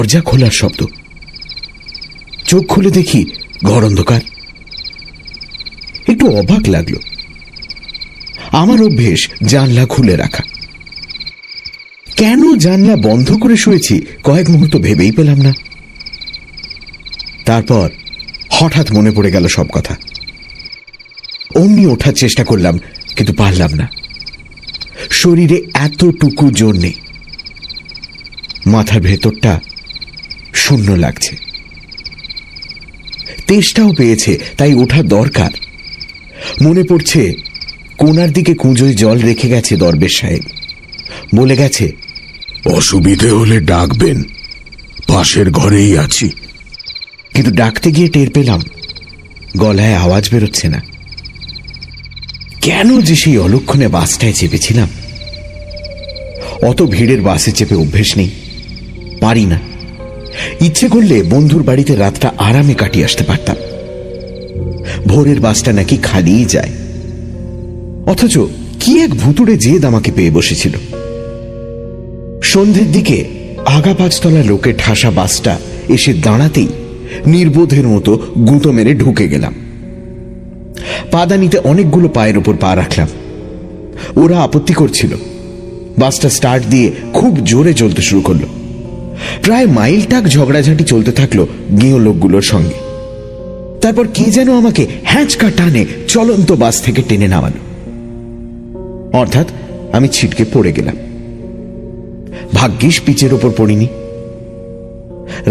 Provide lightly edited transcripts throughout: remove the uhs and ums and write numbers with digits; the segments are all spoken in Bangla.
দরজা খোলার শব্দ। চোখ খুলে দেখি ঘর অন্ধকার। একটু অবাক লাগলো। আমার অভ্যেস জানলা খুলে রাখা। কেন জানলা বন্ধ করে শুয়েছি কয়েক মুহূর্ত ভেবেই পেলাম না। তারপর হঠাৎ মনে পড়ে গেল সব কথা। অমনি ওঠার চেষ্টা করলাম, কিন্তু পারলাম না। শরীরে এতটুকু জোর নেই। মাথার ভেতরটা শূন্য লাগছে। তেষ্টাও পেয়েছে, তাই ওঠা দরকার। মনে পড়ছে কোনার দিকে কুঁজোয় জল রেখে গেছে দরবেশ সাহেব। বলে গেছে, অসুবিধে হলে ডাকবেন, পাশের ঘরেই আছি। কিন্তু ডাকতে গিয়ে টের পেলাম গলায় আওয়াজ বেরোচ্ছে না। কেন যে সেই অলক্ষণে বাসটায় চেপেছিলাম। অত ভিড়ের বাসে চেপে অভ্যেস নেই, পারি না। ইচ্ছে করলে বন্ধুর বাড়িতে রাতটা আরামে কাটিয়ে আসতে পারতাম। ভোরের বাসটা নাকি খালিই যায়, অথচ কি এক ভুতুড়ে জেদ আমাকে পেয়ে বসেছিল। সন্ধ্যের দিকে আগা পাঁচতলা লোকের ঠাসা বাসটা এসে দাঁড়াতেই নির্বোধের মতো গুঁতো মেরে ঢুকে গেলাম। পাদানিতে অনেকগুলো পায়ের ওপর পা রাখলাম। ওরা আপত্তি করছিল। বাসটা স্টার্ট দিয়ে খুব জোরে চলতে শুরু করলো। প্রায় মাইল টাক ঝগড়াঝাঁটি চলতে থাকলো গেঁয়ো লোকগুলোর সঙ্গে। তারপর কে যেন আমাকে হ্যাঁচকা টানে চলন্ত বাস থেকে টেনে নামালো। অর্থাৎ আমি ছিটকে পড়ে গেলাম। ভাগ্যিস পিচের ওপর পড়িনি।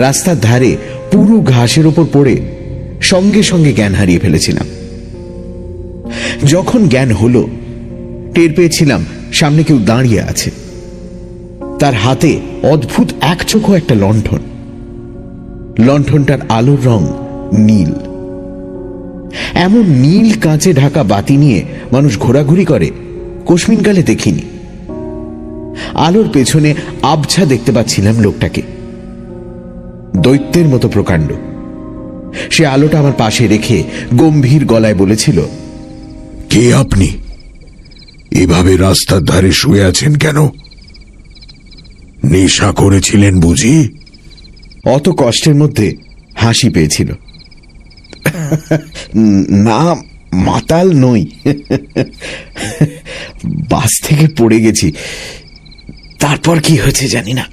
রাস্তার ধারে পুরো ঘাসের ওপর পড়ে সঙ্গে সঙ্গে জ্ঞান হারিয়ে ফেলেছিলাম। যখন জ্ঞান হলো, টের পেয়েছিলাম সামনে কেউ দাঁড়িয়ে আছে। তার হাতে অদ্ভুত একচোখো একটা লণ্ঠন। লণ্ঠনটার আলোর রং নীল। এমন নীল কাঁচে ঢাকা বাতি নিয়ে মানুষ ঘোরাঘুরি করে কোশমিনকালে দেখিনি। আলোর পেছনে আবছা দেখতে পাচ্ছিলাম লোকটাকে। দৈত্যের মতো প্রকাণ্ড। সে আলোটা আমার পাশে রেখে গম্ভীর গলায় বলেছিল, কে আপনি? এভাবে রাস্তার ধারে শুয়ে আছেন কেন? নেশা করেছিলেন বুঝি? অত কষ্টের মধ্যে হাসি পেয়েছিল। না, মাতাল নই। বাস থেকে পড়ে গেছি, তারপর কি হয়েছে জানি না।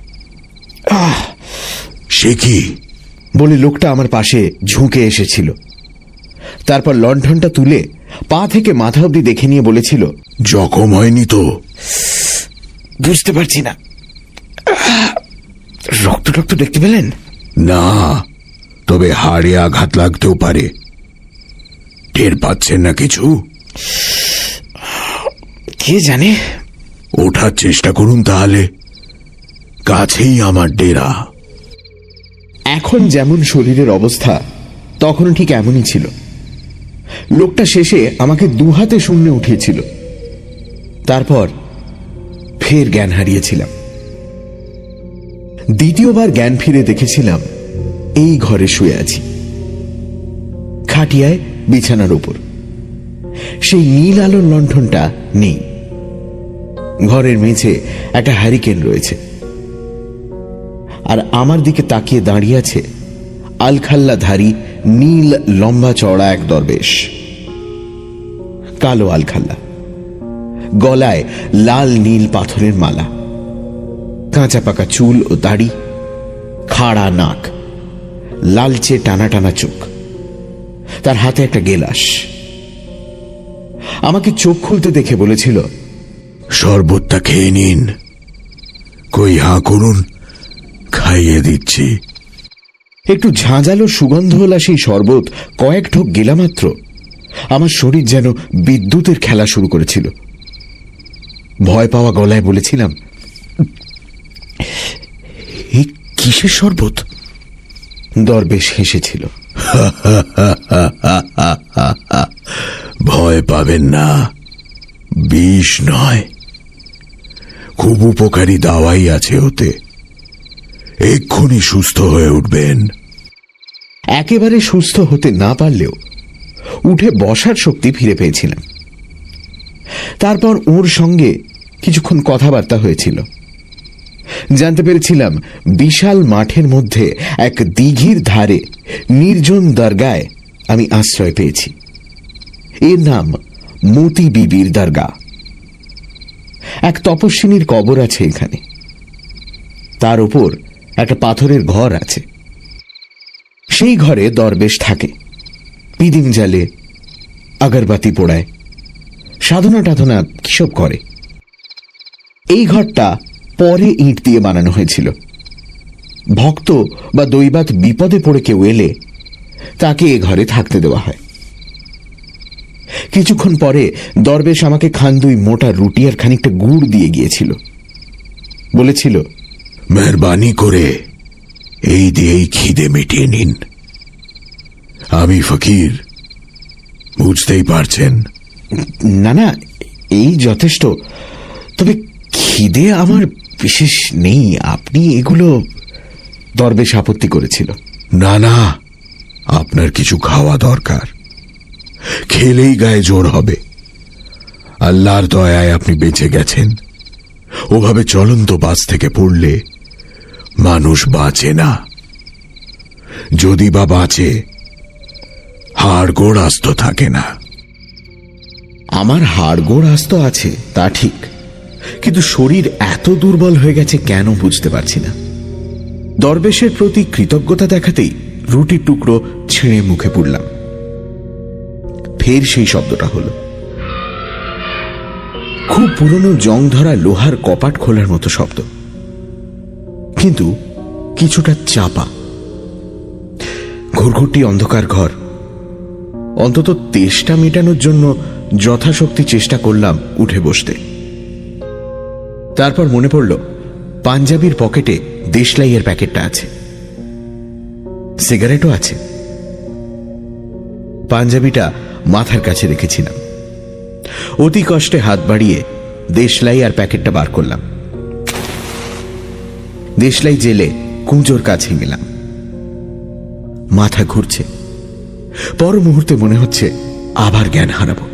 সে কি বলে লোকটা আমার পাশে ঝুঁকে এসেছিল। তারপর লণ্ঠনটা তুলে পা থেকে মাথা অবধি দেখে নিয়ে বলেছিল, জখম হয়নি তো? বুঝতে পারছি না। রক্ত টক্ত দেখতে পেলেন? না, তবে হাড়ে আঘাত লাগতেও পারে। টের পাচ্ছেন না কিছু? কে জানে। ওঠার চেষ্টা করুন তাহলে, কাছেই আমার ডেরা। এখন যেমন শরীরের অবস্থা তখন ঠিক এমনই ছিল। লোকটা শেষে আমাকে দুহাতে শূন্যে উঠিয়েছিল। তারপর ফের জ্ঞান হারিয়েছিলাম। দ্বিতীয়বার জ্ঞান ফিরে দেখেছিলাম এই ঘরে শুয়ে আছি, খাটিয়ায় বিছানার উপর। সেই নীল আলোর লণ্ঠনটা নেই। ঘরের মেঝে একটা হ্যারিকেন রয়েছে, আর আমার দিকে তাকিয়ে দাঁড়িয়ে আছে আলখাল্লাধারী নীল লম্বা চওড়া এক দরবেশ। কালো আলখাল্লা, গলায় লাল নীল পাথরের মালা, কাঁচা পাকা চুল ও দাড়ি, খাড়া নাক, লালচে টানা টানা চোখ। তার হাতে একটা গেলাস। আমাকে চোখ খুলতে দেখে বলেছিল, শরবতটা খেয়ে নিন। কই হাঁ করুন, খাইয়ে দিচ্ছি। একটু ঝাঁঝালো সুগন্ধওয়ালা সেই শরবত কয়েক ঢোক গেলা মাত্র আমার শরীর যেন বিদ্যুতের খেলা শুরু করেছিল। ভয় পাওয়া গলায় বলেছিলাম, এই কিসের শরবত? দরবেশ হেসেছিল। ভয় পাবেন না, বিষ নয়, খুব উপকারী দাওয়াই আছে ওতে। এক্ষুনি সুস্থ হয়ে উঠবেন। একেবারে সুস্থ হতে না পারলেও উঠে বসার শক্তি ফিরে পেয়েছিলাম। তারপর ওর সঙ্গে কিছুক্ষণ কথাবার্তা হয়েছিল। জানতে পেরেছিলাম বিশাল মাঠের মধ্যে এক দিঘির ধারে নির্জন দরগায় আমি আশ্রয় পেয়েছি। এর নাম মতি বিবির দরগা। এক তপস্বিনীর কবর আছে এখানে। তার উপর একটা পাথরের ঘর আছে। সেই ঘরে দরবেশ থাকে, পিদিম জ্বালে, আগরবাতি পোড়ায়, সাধনা টাধনা কিসব করে। এই ঘরটা পরে ইট দিয়ে বানানো হয়েছিল। ভক্ত বা দৈবাত বিপদে পড়ে কেউ এলে তাকে এ ঘরে থাকতে দেওয়া হয়। কিছুক্ষণ পরে দরবেশ আমাকে খান 2 মোটা রুটি আর খানিকটা গুড় দিয়ে গিয়েছিল। বলেছিল, মেহরবানি করে এই দিয়েই খিদে মিটিয়ে নিন। আমি ফকির, বুঝতেই পারছেন। না না, এই যথেষ্ট। তবে খিদে আমার বিশেষ নেই, আপনি এগুলো। দরবেশ আপত্তি করেছিল। না না, আপনার কিছু খাওয়া দরকার। খেলেই গায়ে জোর হবে। আল্লাহর দয়ায় আপনি বেঁচে গেছেন। ওভাবে চলন্ত বাস থেকে পড়লে মানুষ বাঁচে না। যদি বা বাঁচে, হাড় গোড় আস্ত থাকে না। আমার হাড়গোড় আস্ত আছে তা ঠিক, কিন্তু শরীর এত দুর্বল হয়ে গেছে কেন বুঝতে পারছি না। দরবেশের প্রতি কৃতজ্ঞতা দেখাতেই রুটির টুকরো ছিঁড়ে মুখে পুরলাম। ফের সেই শব্দটা হলো, খুব পুরনো জং ধরা লোহার কপাট খোলার মতো শব্দ, কিন্তু কিছুটা চাপা। ঘুরঘুরটি অন্ধকার ঘর। অন্তত তেষ্টা মেটানোর জন্য যথাশক্তি চেষ্টা করলাম উঠে বসতে। তারপর মনে পড়ল পাঞ্জাবির পকেটে দেশলাইয়ের প্যাকেটটা আছে, সিগারেটও আছে। পাঞ্জাবিটা মাথার কাছে রেখেছিলাম। অতি কষ্টে হাত বাড়িয়ে দেশলাই আর প্যাকেটটা বার করলাম। দেশলাই জেলে কুঁজোর কাছে গেলাম। মাথা ঘুরছে। পর মুহূর্তে মনে হচ্ছে আবার জ্ঞান হারাবো।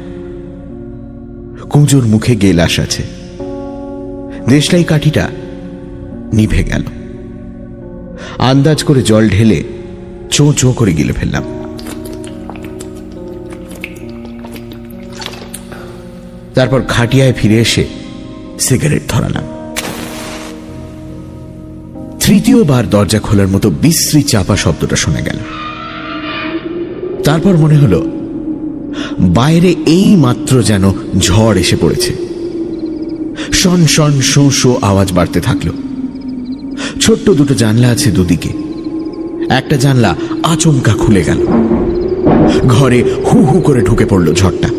কুঁজোর মুখে গেলাস আছে। দেশলাই কাঠিটা নিভে গেল। আন্দাজ করে জল ঢেলে চোঁ চোঁ করে গিলে ফেললাম। তারপর খাটিয়ায় ফিরে এসে সিগারেট ধরালাম। তৃতীয়বার দরজা খোলার মতো বিশ্রী চাপা শব্দটা শোনা গেল। তারপর মনে হলো বাইরে এই মাত্র যেন ঝড় এসে পড়েছে। শন শন শো শো আওয়াজ বাড়তে থাকলো। ছোট্ট দুটো জানলা আছে দুদিকে। একটা জানলা আচমকা খুলে গেল। ঘরে হু হু করে ঢুকে পড়ল ঝড়টা।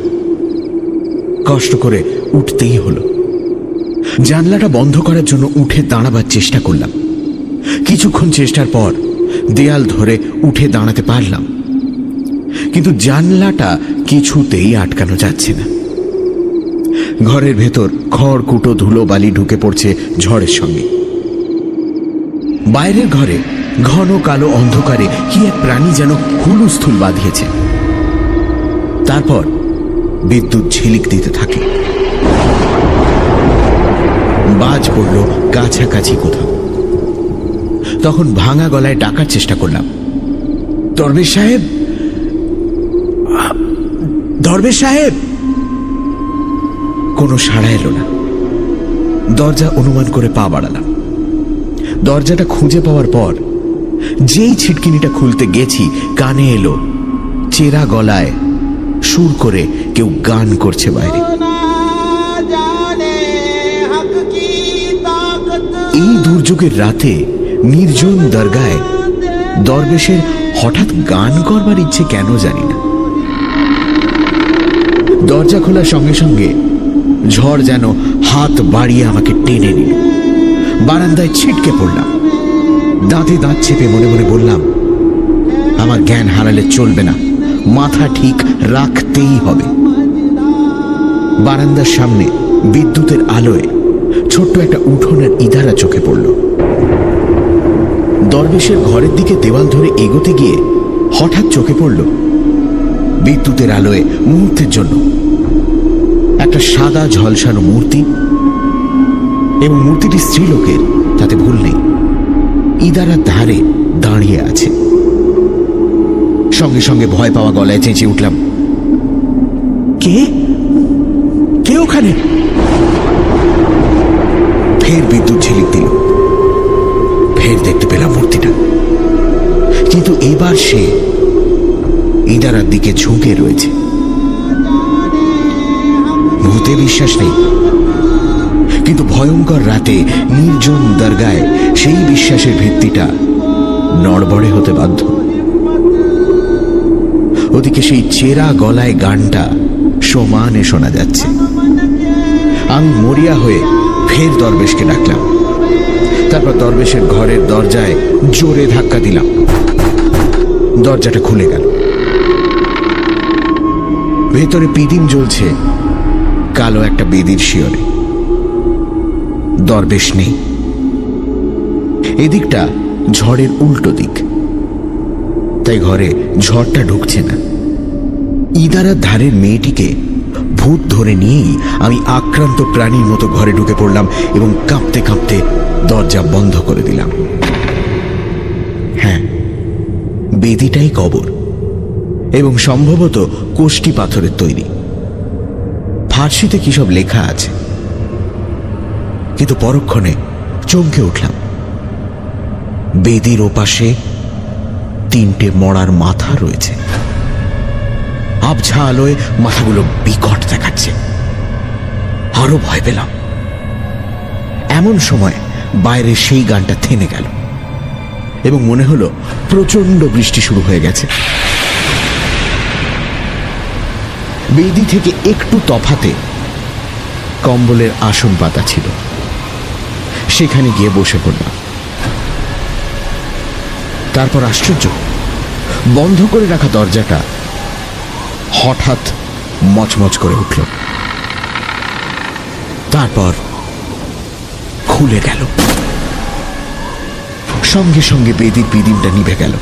কষ্ট করে উঠতেই হলো। জানলাটা বন্ধ করার জন্য উঠে দাঁড়াবার চেষ্টা করলাম। কিছুক্ষণ চেষ্টার পর দেয়াল ধরে উঠে দাঁড়াতে পারলাম, কিন্তু জানলাটা কিছুতেই আটকানো যাচ্ছে না। ঘরের ভেতর খড়কুটো ধুলো বালি ঢুকে পড়ছে ঝড়ের সঙ্গে। বাইরের ঘরে ঘন কালো অন্ধকারে কি এক প্রাণী যেন হুলুস্থুল বাঁধিয়েছে। তারপর বিদ্যুৎ ঝিলিক দিতে থাকে। বাজ পড়ল কাছাকাছি কোথাও। তখন ভাঙা গলায় ডাকার চেষ্টা করলাম, দরবেশ সাহেব, দরবেশ সাহেব। কোনো সাড়া এলো না। দরজা অনুমান করে পা বাড়ালাম। দরজাটা খুঁজে পাওয়ার পর যেই ছিটকিনিটা খুলতে গেছি, কানে এলো চেরা গলায় সুর করে কেউ গান করছে বাইরে। এই দুর্যোগের রাতে নির্জন দরগায় দরবেশের হঠাৎ গান করবার ইচ্ছে কেন জানি না। দরজা খোলার সঙ্গে সঙ্গে ঝড় যেন হাত বাড়িয়ে আমাকে টেনে নিল। বারান্দায় ছিটকে পড়লাম। দাঁতে দাঁত চেপে মনে মনে বললাম, আমার জ্ঞান হারালে চলবে না, মাথা ঠিক রাখতেই হবে। বারান্দার সামনে বিদ্যুতের আলোয় ছোট্ট একটা উঠোনের ইদারা চোখে পড়ল। দরবেশের ঘরের দিকে দেওয়াল ধরে এগোতে গিয়ে হঠাৎ চোখে পড়ল বিদ্যুতের আলোয় মুহূর্তের জন্য একটা সাদা ঝলসানো মূর্তি, এবং মূর্তিটি স্ত্রীলোকের, তাতে ভুল নেই। ইদারার ধারে দাঁড়িয়ে আছে। সঙ্গে সঙ্গে ভয় পাওয়া গলায় চেঁচিয়ে উঠলাম, কে কে ওখানে? ফের বিদ্যুৎ ঝিলিক দিল। ফের দেখতে পেলাম মূর্তিটা, কিন্তু এবার সে ইদারার দিকে ঝুঁকে রয়েছে। ভূতে বিশ্বাস নেই, কিন্তু ভয়ঙ্কর রাতে নির্জন দরগায় সেই বিশ্বাসের ভিত্তিটা নড়বড়ে হতে বাধ্য। ওদিকে সেই চেরা গলায় গানটা সমানে শোনা যাচ্ছে। আমি মরিয়া হয়ে ফের দরবেশকে ডাকলাম। তারপর দরবেশের ঘরের দরজায় জোরে ধাক্কা দিলাম। দরজাটা খুলে গেল। ভেতরে পিদিম জ্বলছে কালো একটা বেদির শিয়রে। দরবেশ নেই। এদিকটা ঝড়ের উল্টো দিক, তাই ঘরে ঝড়টা ঢুকছে না। ইদারার ধারের মেয়েটিকে ভূত ধরে নিয়েই আমি আক্রান্ত প্রাণীর মতো ঘরে ঢুকে পড়লাম এবং কাঁপতে কাঁপতে দরজা বন্ধ করে দিলাম। হ্যাঁ, বেদিটাই কবর এবং সম্ভবত কোষ্টি পাথরের তৈরি। ফার্সিতে কি সব লেখা আছে, কিন্তু পরক্ষণে চমকে উঠলাম। বেদির ওপাশে 3টে মড়ার মাথা রয়েছে। আবঝা আলোয় মাথাগুলো বিকট দেখাচ্ছে। আরো ভয় পেলাম। এমন সময় বাইরে সেই গানটা থেমে গেল এবং মনে হলো প্রচন্ড বৃষ্টি শুরু হয়ে গেছে। বেদি থেকে একটু তফাতে কম্বলের আসন পাতা ছিল। সেখানে গিয়ে বসে পড়লাম। তারপর আশ্চর্য, বন্ধ করে রাখা দরজাটা হঠাৎ মচমচ করে উঠল। তারপর খুলে গেল। সঙ্গে সঙ্গে বেদির পিদিমটা নিভে গেল।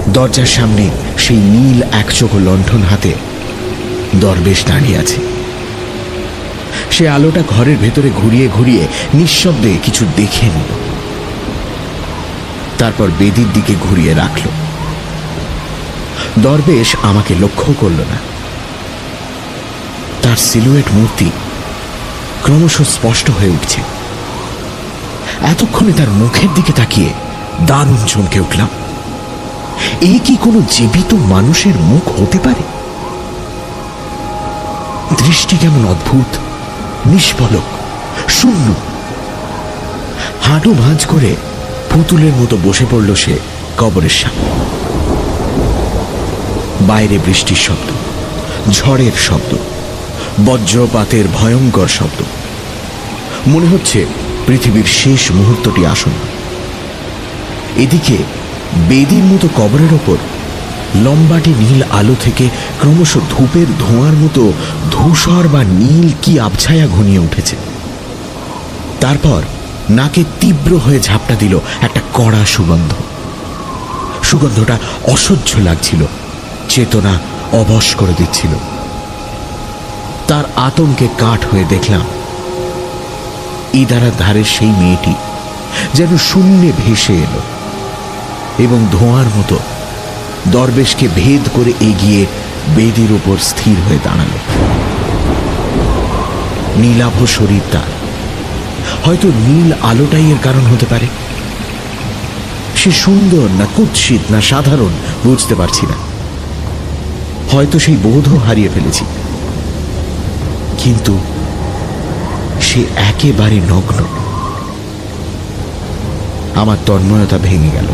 দরজার সামনে সেই নীল একচোখো লণ্ঠন হাতে দরবেশ দাঁড়িয়ে আছে। সে আলোটা ঘরের ভেতরে ঘুরিয়ে ঘুরিয়ে নিঃশব্দে কিছু দেখে নিল। তারপর বেদির দিকে ঘুরিয়ে রাখল। দরবেশ আমাকে লক্ষ্য করল না। তার সিলুয়েট মূর্তি ক্রমশ স্পষ্ট হয়ে উঠছে। এতক্ষণে তার মুখের দিকে তাকিয়ে দারুণ চমকে উঠলাম। এ কি কোনো জীবিত মানুষের মুখ হতে পারে? দৃষ্টি কেমন অদ্ভুত, নিষ্পলক, শূন্য। হাঁটু ভাঁজ করে পুতুলের মতো বসে পড়ল সে কবরের সামনে। বাইরে বৃষ্টির শব্দ, ঝড়ের শব্দ, বজ্রপাতের ভয়ঙ্কর শব্দ। মনে হচ্ছে পৃথিবীর শেষ মুহূর্তটি আসন্ন। এদিকে বেদির মতো কবরের ওপর লম্বাটে নীল আলো থেকে ক্রমশ ধূপের ধোঁয়ার মতো ধূসর বা নীল কি আবছায়া ঘনিয়ে উঠেছে। তারপর নাকে তীব্র হয়ে ঝাপটা দিল একটা কড়া সুগন্ধ। সুগন্ধটা অসহ্য লাগছিল, চেতনা অবশ করে দিচ্ছিল। তার আতঙ্কে কাঠ হয়ে দেখলাম ইদারার ধারের সেই মেয়েটি যেন শূন্যে ভেসে এলো এবং ধোঁয়ার মতো দরবেশকে ভেদ করে এগিয়ে বেদির উপর স্থির হয়ে দাঁড়ালো। নীলাভ শরীর তার। হয়তো নীল আলোটাই এর কারণ হতে পারে। সে সুন্দর না কুৎসিত না সাধারণ বুঝতে পারছি না। হয়তো সেই বোধও হারিয়ে ফেলেছি। কিন্তু সে একেবারে নগ্ন। আমার তন্ময়তা ভেঙে গেল।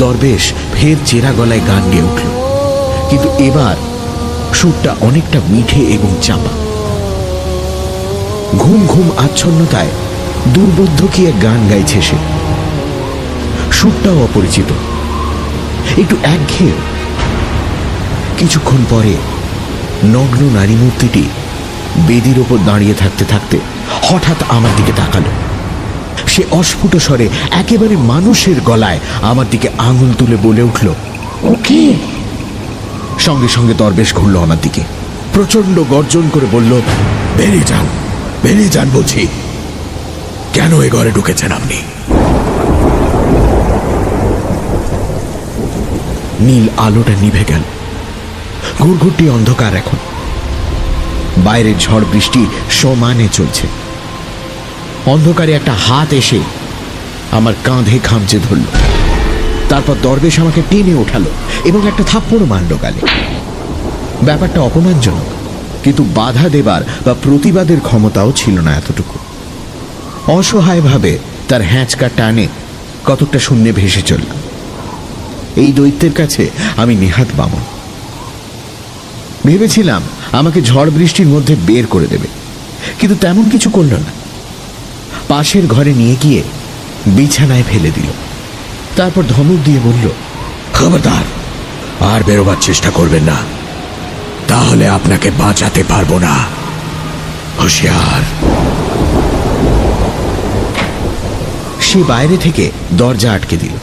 দরবেশ ফের চেরা গলায় গান গেয়ে উঠল, কিন্তু এবার সুরটা অনেকটা মিঠে এবং চাপা। ঘুম ঘুম আচ্ছন্নতায় দুর্বোধ্য কি এক গান গাইছে সে। সুরটাও অপরিচিত, একটু একঘেয়ে। কিছুক্ষণ পরে নগ্ন নারী মূর্তিটি বেদির ওপর দাঁড়িয়ে থাকতে থাকতে হঠাৎ আমার দিকে তাকালো। সে অস্ফুট স্বরে একেবারে মানুষের গলায় আমার দিকে আঙুল তুলে বলে উঠল, ওকে। সঙ্গে সঙ্গে দরবেশ ঘুরল আমার দিকে। প্রচন্ড গর্জন করে বলল, বেরিয়ে যান বলছি। কেন এ ঘরে ঢুকেছেন আপনি? নীল আলোটা নিভে গেল। ঘুরঘুরটি অন্ধকার এখন। বাইরের ঝড় বৃষ্টি সমানে চলছে। অন্ধকারে একটা হাত এসে আমার কাঁধে খামচে ধরল। তারপর দরবেশ আমাকে টেনে ওঠালো এবং একটা থাপ্পড় মারল গালে। ব্যাপারটা অপমানজনক, কিন্তু বাধা দেবার বা প্রতিবাদের ক্ষমতাও ছিল না এতটুকু। অসহায়ভাবে তার হ্যাঁচকা টানে কতকটা শূন্যে ভেসে চললাম। এই দৈত্যের কাছে আমি নেহাত বামন। ভেবেছিলাম আমাকে ঝড় বৃষ্টির মধ্যে বের করে দেবে, কিন্তু তেমন কিছু করল না। পাশের ঘরে নিয়ে গিয়ে বিছানায় ফেলে দিল। তারপর ধমক দিয়ে বলল, খবরদার, আর বেরোবার চেষ্টা করবেন না, তাহলে আপনাকে বাঁচাতে পারবো না। হুঁশিয়ার। সে বাইরে থেকে দরজা আটকে দিল।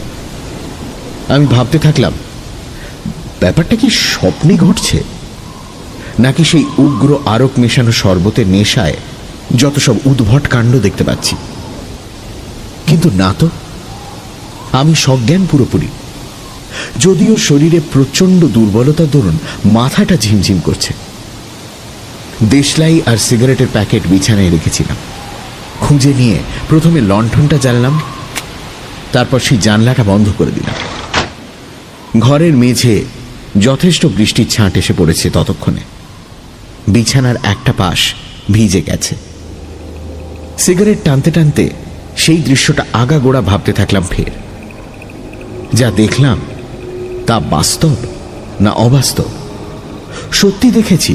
আমি ভাবতে থাকলাম, ব্যাপারটা কি স্বপ্নে ঘটছে, নাকি সেই উগ্র আরক মেশানো শরবতের নেশায় যত সব উদ্ভট কাণ্ড দেখতে পাচ্ছি। কিন্তু না তো, আমি সজ্ঞান পুরোপুরি। যদিও শরীরে প্রচন্ড দুর্বলতার দরুন মাথাটা ঝিমঝিম করছে। দেশলাই আর সিগারেটের প্যাকেট বিছানায় রেখেছিলাম। খুঁজে নিয়ে প্রথমে লণ্ঠনটা জ্বাললাম, তারপর সেই জানলাটা বন্ধ করে দিলাম। ঘরের মেঝে যথেষ্ট বৃষ্টির ছাঁট এসে পড়েছে ততক্ষণে। বিছানার একটা পাশ ভিজে গেছে। সিগারেট টানতে টানতে সেই দৃশ্যটা আগাগোড়া ভাবতে থাকলাম। ফের যা দেখলাম তা বাস্তব না অবাস্তব, সত্যি দেখেছি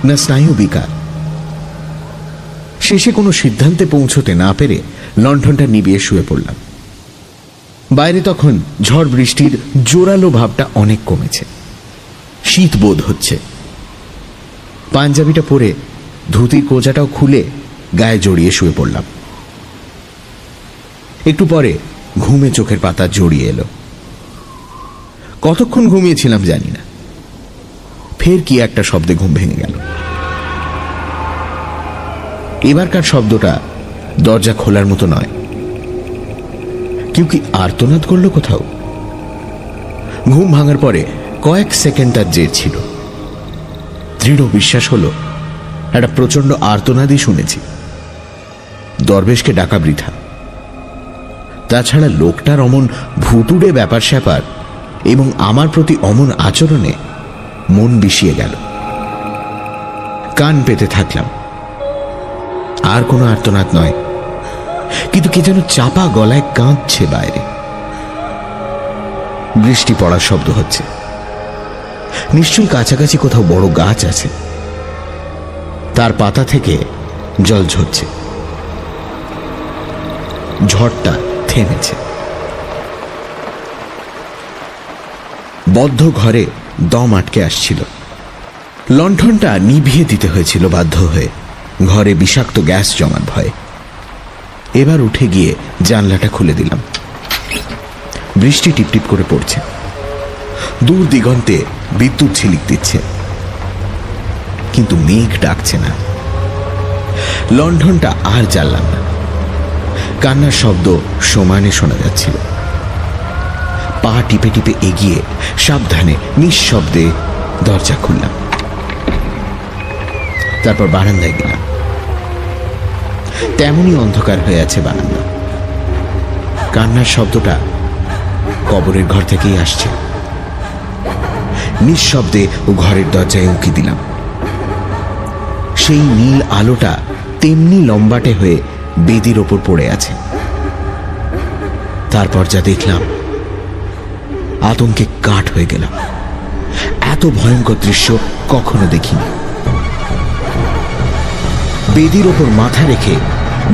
না স্নায়ু বিকার। শেষে কোনো সিদ্ধান্তে পৌঁছতে না পেরে লণ্ঠনটা নিভিয়ে শুয়ে পড়লাম। বাইরে তখন ঝড় বৃষ্টির জোরালো ভাবটা অনেক কমেছে। শীত বোধ হচ্ছে। পাঞ্জাবিটা পরে ধুতির কোজাটাও খুলে গায়ে জড়িয়ে শুয়ে পড়লাম। একটু পরে ঘুমে চোখের পাতা জড়িয়ে এলো। কতক্ষণ ঘুমিয়েছিলাম জানি না। ফের কি একটা শব্দে ঘুম ভেঙে গেল। এবারকার শব্দটা দরজা খোলার মতো নয়। কেউ কি আর্তনাদ করলো কোথাও? ঘুম ভাঙার পরে কয়েক সেকেন্ড তার জের ছিল। দৃঢ় বিশ্বাস হলো একটা প্রচন্ড আর্তনাদই শুনেছি। দরবেশকে ডাকা বৃথা। তাছাড়া লোকটার অমন ভুতুড়ে ব্যাপার স্যাপার এবং আমার প্রতি অমন আচরণে মন বিষিয়ে গেল। কান পেতে থাকলাম। আর কোনো আর্তনাদ নয়, কিন্তু কে যেন চাপা গলায় কাঁদছে বাইরে। বৃষ্টি পড়ার শব্দ হচ্ছে। নিশ্চয়ই কাছাকাছি কোথাও বড় গাছ আছে, তার পাতা থেকে জল ঝরছে। ঝড়টা থেমেছে। বদ্ধ ঘরে দম আটকে আসছিল। লণ্ঠনটা নিভিয়ে দিতে হয়েছিল বাধ্য হয়ে, ঘরে বিষাক্ত গ্যাস জমার ভয়ে। এবার উঠে গিয়ে জানলাটা খুলে দিলাম। বৃষ্টি টিপটিপ করে পড়ছে। দূর দিগন্তে বিদ্যুৎ ঝিলিক দিচ্ছে, কিন্তু মেঘ ডাকছে না। লণ্ঠনটা আর জ্বাললাম না। কান্নার শব্দ সমানে শোনা যাচ্ছিল। পা টিপে টিপে এগিয়ে সাবধানে নিঃশব্দে দরজা খুললাম। তারপর বারান্দায় গেলাম। তেমনই অন্ধকার হয়ে আছে বারান্দা। কান্নার শব্দটা কবরের ঘর থেকেই আসছে। নিঃশব্দে ও ঘরের দরজায় উঁকি দিলাম। সেই নীল আলোটা তেমনি লম্বাটে হয়ে বেদির ওপর পড়ে আছে। তারপর যা দেখলাম, আতঙ্কে কাঠ হয়ে গেলাম। এত ভয়ঙ্কর দৃশ্য কখনো দেখিনি। বেদির ওপর মাথা রেখে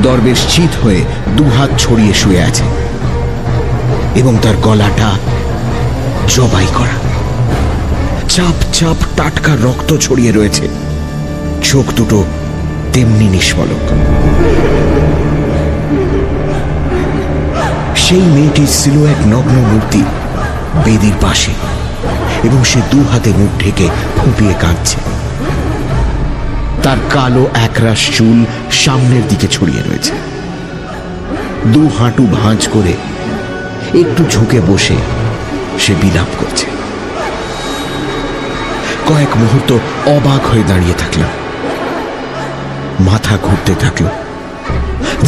দরবেশ চিত হয়ে দুহাত ছড়িয়ে শুয়ে আছে এবং তার গলাটা জবাই করা। চাপ চাপ টাটকা রক্ত ছড়িয়ে রয়েছে। চোখ দুটো তেমনি নিষ্পলক। সেই মেয়েটির সিলুয়েট নগ্ন মূর্তি বেদির পাশে, এবং সে দু হাতে মুখ ঢেকে ফুঁপিয়ে কাঁদছে। তার কালো একরাশ চুল সামনের দিকে ছড়িয়ে রয়েছে। দু হাঁটু ভাঁজ করে একটু ঝুঁকে বসে সে বিলাপ করছে। কয়েক মুহূর্ত অবাক হয়ে দাঁড়িয়ে থাকলাম। মাথা ঘুরতে থাকলো।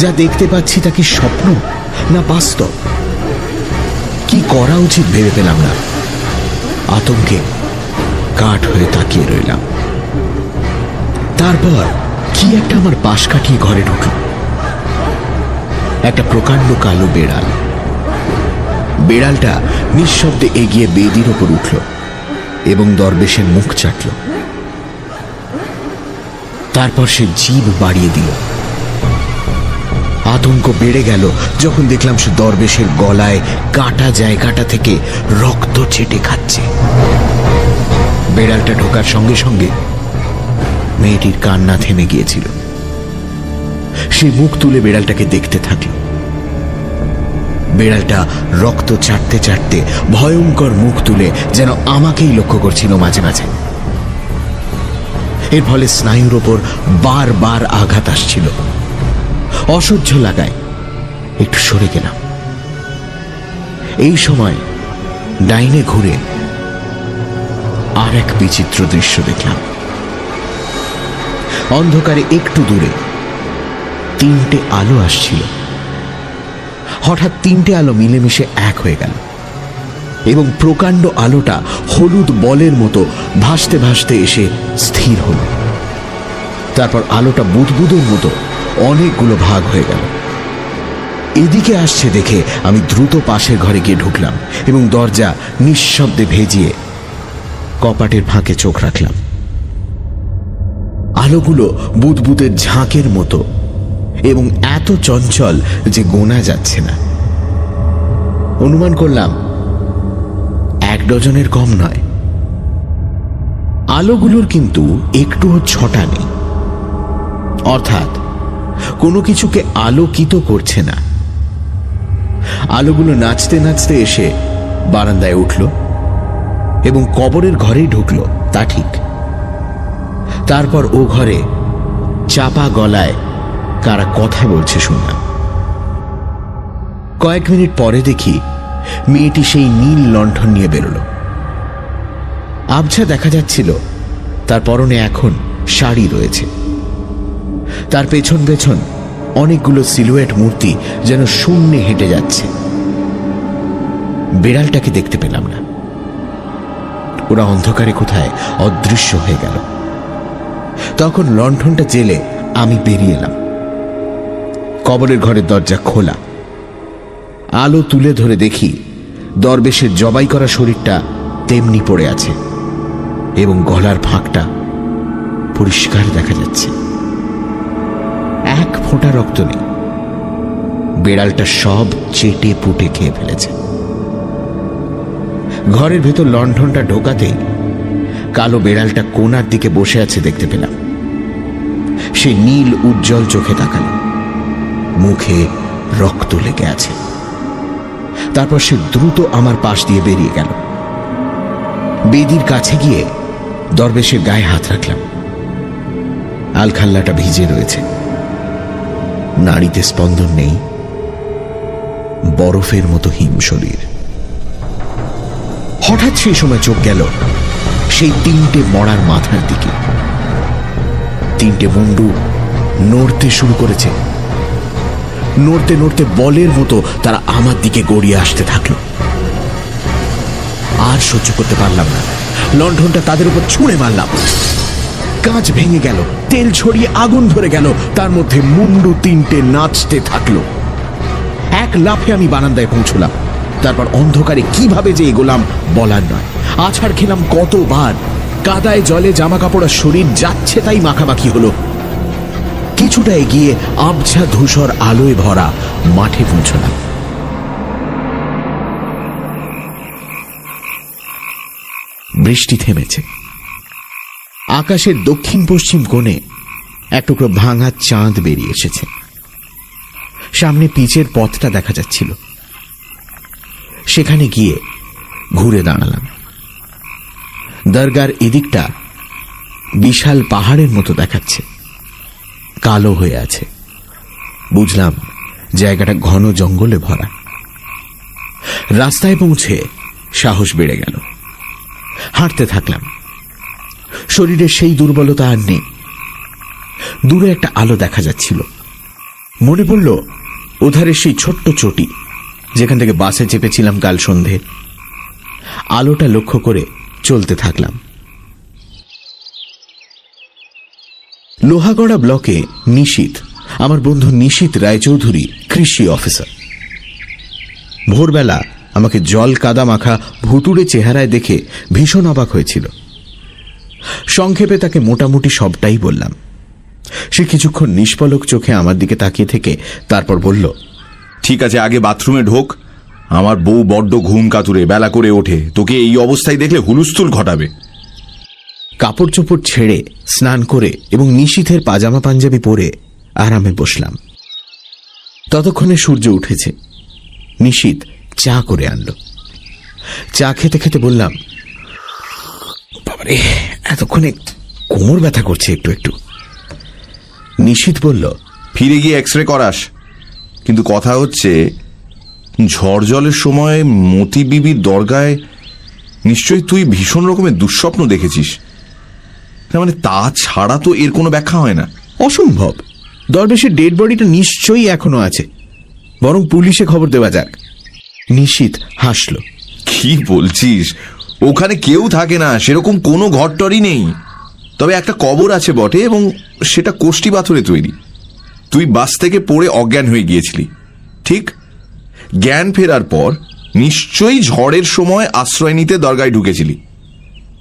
যা দেখতে পাচ্ছি তা কি স্বপ্ন না বাস্তব? কি করা উচিত ভেবে পেলাম না। আতঙ্কে কাঠ হয়ে তাকিয়ে রইলাম। তারপর কি একটা আমার পাশ কাটিয়ে ঘরে ঢুকল। একটা প্রকাণ্ড কালো বেড়াল। বেড়ালটা নিঃশব্দে এগিয়ে বেদির ওপর উঠল এবং দরবেশের মুখ চাটল। তারপর সে জিভ বাড়িয়ে দিল। আতঙ্ক বেড়ে গেল যখন দেখলাম সে দরবেশের গলায় কাটা জায়গাটা থেকে রক্ত ছেটে খাচ্ছে। বেড়ালটা ঢোকার সঙ্গে সঙ্গে মেয়েটির কান্না থেমে গিয়েছিল। সে মুখ তুলে বেড়ালটাকে দেখতে থাকল। বেড়ালটা রক্ত চাটতে চাটতে ভয়ঙ্কর মুখ তুলে যেন আমাকেই লক্ষ্য করছিল মাঝে মাঝে। এর ফলে স্নায়ুর ওপর বারবার আঘাত আসছিল। অসহ্য লাগায় একটু সরে গেলাম। এই সময় ডাইনে ঘুরে আর এক বিচিত্র দৃশ্য দেখলাম। অন্ধকারে একটু দূরে তিনটে আলো আসছিল। হঠাৎ তিনটে আলো মিলেমিশে এক হয়ে গেল এবং প্রকাণ্ড আলোটা হলুদ বলের মতো ভাসতে ভাসতে এসে স্থির হল। তারপর আলোটা বুদবুদের মতো অনেকগুলো ভাগ হয়ে গেল। এদিকে আসছে দেখে আমি দ্রুত পাশের ঘরে গিয়ে ঢুকলাম এবং দরজা নিঃশব্দে ভেজিয়ে কপাটের ফাঁকে চোখ রাখলাম। আলোগুলো বুদবুদের ঝাঁকের মতো এবং এত চঞ্চল যে গোনা যাচ্ছে না। অনুমান করলাম 1 ডজনের কম নয়। আলোগুলোর কিন্তু একটুও ছটা নেই, অর্থাৎ কোনো কিছুকে আলোকিত করছে না। আলোগুলো নাচতে নাচতে এসে বারান্দায় উঠল এবং কবরের ঘরেই ঢুকলো, তা ঠিক। তারপর ও ঘরে চাপা গলায় কারা কথা বলছে শুনলাম। কয়েক মিনিট পরে দেখি মেয়েটি সেই নীল লণ্ঠন নিয়ে বেরোল। আবছা দেখা যাচ্ছিল তার পরনে এখন শাড়ি রয়েছে। তার পেছন পেছন অনেকগুলো সিলুয়েট মূর্তি যেন শূন্যে হেঁটে যাচ্ছে। বেড়ালটাকে দেখতে পেলাম না। ওরা অন্ধকারে কোথায় অদৃশ্য হয়ে গেল। তখন লণ্ঠনটা জেলে আমি বেরিয়ে এলাম। কবরের ঘরের দরজা খোলা। আলো তুলে ধরে দেখি দরবেশের জবাই করা শরীরটা তেমনি পড়ে আছে এবং গলার ফাঁকটা পরিষ্কার দেখা যাচ্ছে। 1 ফোঁটা রক্ত নেই। বেড়ালটা সব চেটে পুটে খেয়ে ফেলেছে। ঘরের ভেতর লণ্ঠনটা ঢোকাতেই কালো বেড়ালটা কোণার দিকে বসে আছে দেখতে পেলাম। সে নীল উজ্জ্বল চোখে তাকাল। মুখে রক্ত লেগে আছে। তারপর সে দ্রুত আমার পাশ দিয়ে বেরিয়ে গেল। বেদির কাছে গিয়ে দরবেশের গায়ে হাত রাখলাম। আলখাল্লাটা ভিজে রয়েছে। নাড়িতে স্পন্দন নেই। বরফের মতো হিম শরীর। হঠাৎ সেই সময় চোখ গেল সেই 3টে মরার মাথার দিকে। 3টে মুন্ডু নড়তে শুরু করেছে। নড়তে নড়তে বলের মতো তারা আমার দিকে গড়িয়ে আসতে থাকলো। আর সহ্য করতে পারলাম না। লণ্ঠনটা তাদের উপর ছুঁড়ে মারলাম। কাঁচ ভেঙে গেল, তেল ছড়িয়ে আগুন ধরে গেল। তার মধ্যে মুন্ডু 3টে নাচতে থাকলো। এক লাফে আমি বারান্দায় পৌঁছলাম। তারপর অন্ধকারে কিভাবে যে এগোলাম বলার নয়। আছাড় খেলাম কতবার। কাদায় জলে জামা কাপড় আর শরীর যাচ্ছে তাই মাখামাখি হলো। কিছুটা এগিয়ে আবছা ধূসর আলোয় ভরা মাঠে পৌঁছলাম। বৃষ্টি থেমেছে। আকাশের দক্ষিণ পশ্চিম কোণে এক টুকরো ভাঙা চাঁদ বেরিয়ে এসেছে। সামনে পিচের পথটা দেখা যাচ্ছিল। সেখানে গিয়ে ঘুরে দাঁড়ালাম। দরগার এদিকটা বিশাল পাহাড়ের মতো দেখাচ্ছে। কালো হয়ে আছে। বুঝলাম জায়গাটা ঘন জঙ্গলে ভরা। রাস্তায় পৌঁছে সাহস বেড়ে গেল। হাঁটতে থাকলাম। শরীরের সেই দুর্বলতা আর নেই। দূরে একটা আলো দেখা যাচ্ছিল। মনে পড়ল ওধারে সেই ছোট্ট চটি যেখান থেকে বাসে চেপেছিলাম কাল সন্ধে। আলোটা লক্ষ্য করে চলতে থাকলাম। লোহাগড়া ব্লকে নিশীথ, আমার বন্ধু নিশীথ রায়চৌধুরী কৃষি অফিসার। ভোরবেলা আমাকে জল কাদা মাখা ভুতুড়ে চেহারায় দেখে ভীষণ অবাক হয়েছিল। সংক্ষেপে তাকে মোটামুটি সবটাই বললাম। সে কিছুক্ষণ নিষ্পলক চোখে আমার দিকে তাকিয়ে থেকে তারপর বলল, ঠিক আছে, আগে বাথরুমে ঢোক। আমার বউ বড্ড ঘুম কাতুরে, বেলা করে ওঠে, তোকে এই অবস্থায় দেখলে হুলুস্থুল ঘটাবে। কাপড় চোপড় ছেড়ে স্নান করে এবং নিশীথের পাজামা পাঞ্জাবি পরে আরামে বসলাম। ততক্ষণে সূর্য উঠেছে। নিশীথ চা করে আনলো। চা খেতে খেতে বললাম, বাবারে, এতক্ষণে কোমর ব্যথা করছে একটু একটু। নিশীথ বলল, ফিরে গিয়ে এক্সরে করাস। কিন্তু কথা হচ্ছে, ঝড় জলের সময় মতি বিবির দরগায় নিশ্চয়ই তুই ভীষণ রকমের দুঃস্বপ্ন দেখেছিস। না মানে তা ছাড়া তো এর কোনো ব্যাখ্যা হয় না। অসম্ভব। দরবেশের ডেড বডিটা নিশ্চয়ই এখনো আছে, বরং পুলিশে খবর দেওয়া যাক। নিশীথ হাসল। কি বলছিস? ওখানে কেউ থাকে না, সেরকম কোনো ঘরটরই নেই। তবে একটা কবর আছে বটে, এবং সেটা কোষ্টি পাথরে তৈরি। তুই বাস থেকে পড়ে অজ্ঞান হয়ে গিয়েছিলি, ঠিক? জ্ঞান ফেরার পর নিশ্চয়ই ঝড়ের সময় আশ্রয় নিতে দরগায় ঢুকেছিলি।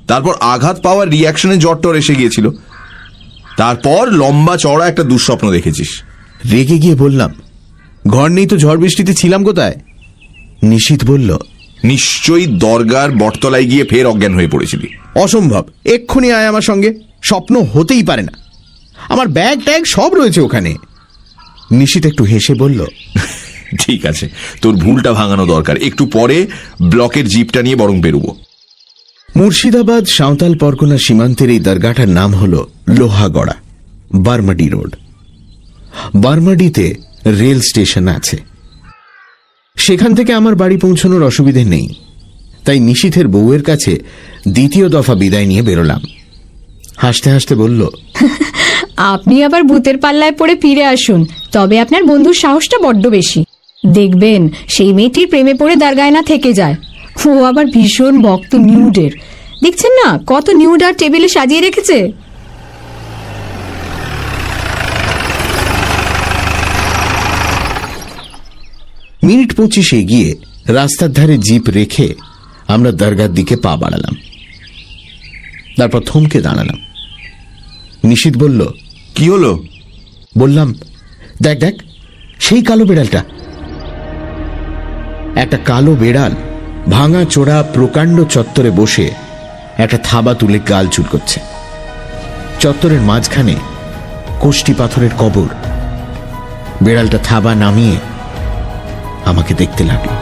তারপর আঘাত পাওয়ার রিয়াকশনে জ্বর এসে গিয়েছিল। তারপর লম্বা চড়া একটা দুঃস্বপ্ন দেখেছিস। রেগে গিয়ে বললাম, ঘর নেই তো ঝড় বৃষ্টিতে ছিলাম কোথায়? নিশীথ বলল, নিশ্চয়ই দরগার বটতলায় গিয়ে ফের অজ্ঞান হয়ে পড়েছিলি। অসম্ভব, এক্ষুনি আয় আমার সঙ্গে। স্বপ্ন হতেই পারে না, আমার ব্যাগ ট্যাগ সব রয়েছে ওখানে। নিশীথ একটু হেসে বলল, ঠিক আছে, তোর ভুলটা ভাঙানো দরকার। একটু পরে ব্লকের জিপটা নিয়ে বরং বেরোবো। মুর্শিদাবাদ সাঁওতাল পরগনা সীমান্তের এই দরগাটার নাম হল লোহাগড়া, বারমাডি রোড। বারমাডিতে রেল স্টেশন আছে। সেখান থেকে আমার বাড়ি পৌঁছানোর অসুবিধে নেই। তাই নিশীথের বউয়ের কাছে দ্বিতীয় দফা বিদায় নিয়ে বেরোলাম। হাসতে হাসতে বলল, আপনি আবার ভূতের পাল্লায় পড়ে ফিরে আসুন, তবে আপনার বন্ধুর সাহসটা বড্ড বেশি। দেখবেন সেই মেয়েটির প্রেমে পড়ে দরগায় না থেকে যায়। ও আবার ভীষণ ভক্ত নিউডের। দেখছেন না কত নিউড আর টেবিলে সাজিয়ে রেখেছে। মিনিট 25 এগিয়ে রাস্তার ধারে জিপ রেখে আমরা দরগার দিকে পা বাড়ালাম। তারপর থমকে দাঁড়ালাম। নিশীথ বলল, কি হলো? বললাম, দেখ দেখ, সেই কালো বেড়ালটা। একটা কালো বেড়াল ভাঙা চোরা প্রকাণ্ড চত্বরে বসে একটা থাবা তুলে গাল চুলকোচ্ছে। চত্বরের মাঝখানে কোষ্টি পাথরের কবর। বেড়ালটা থাবা নামিয়ে আমাকে দেখতে লাগলো।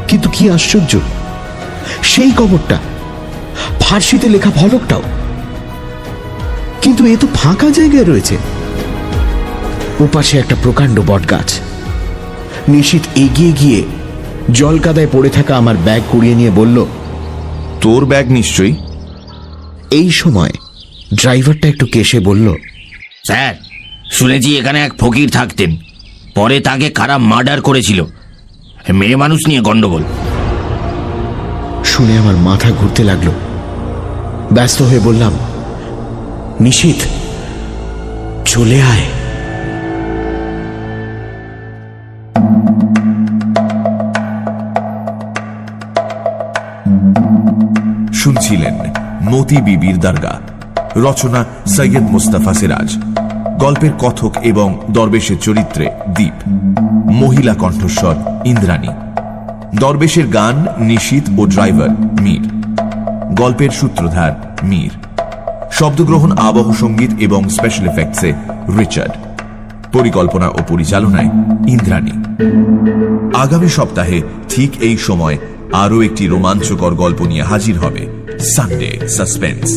কিন্তু কি আশ্চর্য, সেই কবরটা, ফার্সিতে লেখা ফলকটাও। কিন্তু এ তো ফাঁকা জায়গায় রয়েছে। ওপাশে একটা প্রকাণ্ড বটগাছ। নিশীথ এগিয়ে গিয়ে জল কাদায় পড়ে থাকা আমার ব্যাগ কুড়িয়ে নিয়ে বলল, তোর ব্যাগ নিশ্চয়ই। এই সময় ড্রাইভারটা একটু কেশে বলল, স্যার, শুনেছি এখানে এক ফকির থাকতেন, পরে তাকে খারাপ মার্ডার করেছিল। মেয়ে মানুষ নিয়ে গন্ডগোল। শুনে আমার মাথা ঘুরতে লাগলো। ব্যস্ত হয়ে বললাম, নিশীথ, চলে আয়। শুনছিলেন মতি বিবির দরগা, রচনা সৈয়দ মুস্তাফা সিরাজ, গল্পের কথক এবং দরবেশের চরিত্রে দীপ, মহিলা কণ্ঠস্বর ইন্দ্রাণী, দরবেশের গান নিশীথ ও ড্রাইভার মীর, গল্পের সূত্রধার মীর, শব্দগ্রহণ আবহ সঙ্গীত এবং স্পেশাল এফেক্টসে রিচার্ড, পরিকল্পনা ও পরিচালনায় ইন্দ্রাণী। আগামী সপ্তাহে ঠিক এই সময় আরও একটি রোমাঞ্চকর গল্প নিয়ে হাজির হবে সানডে সাসপেন্স।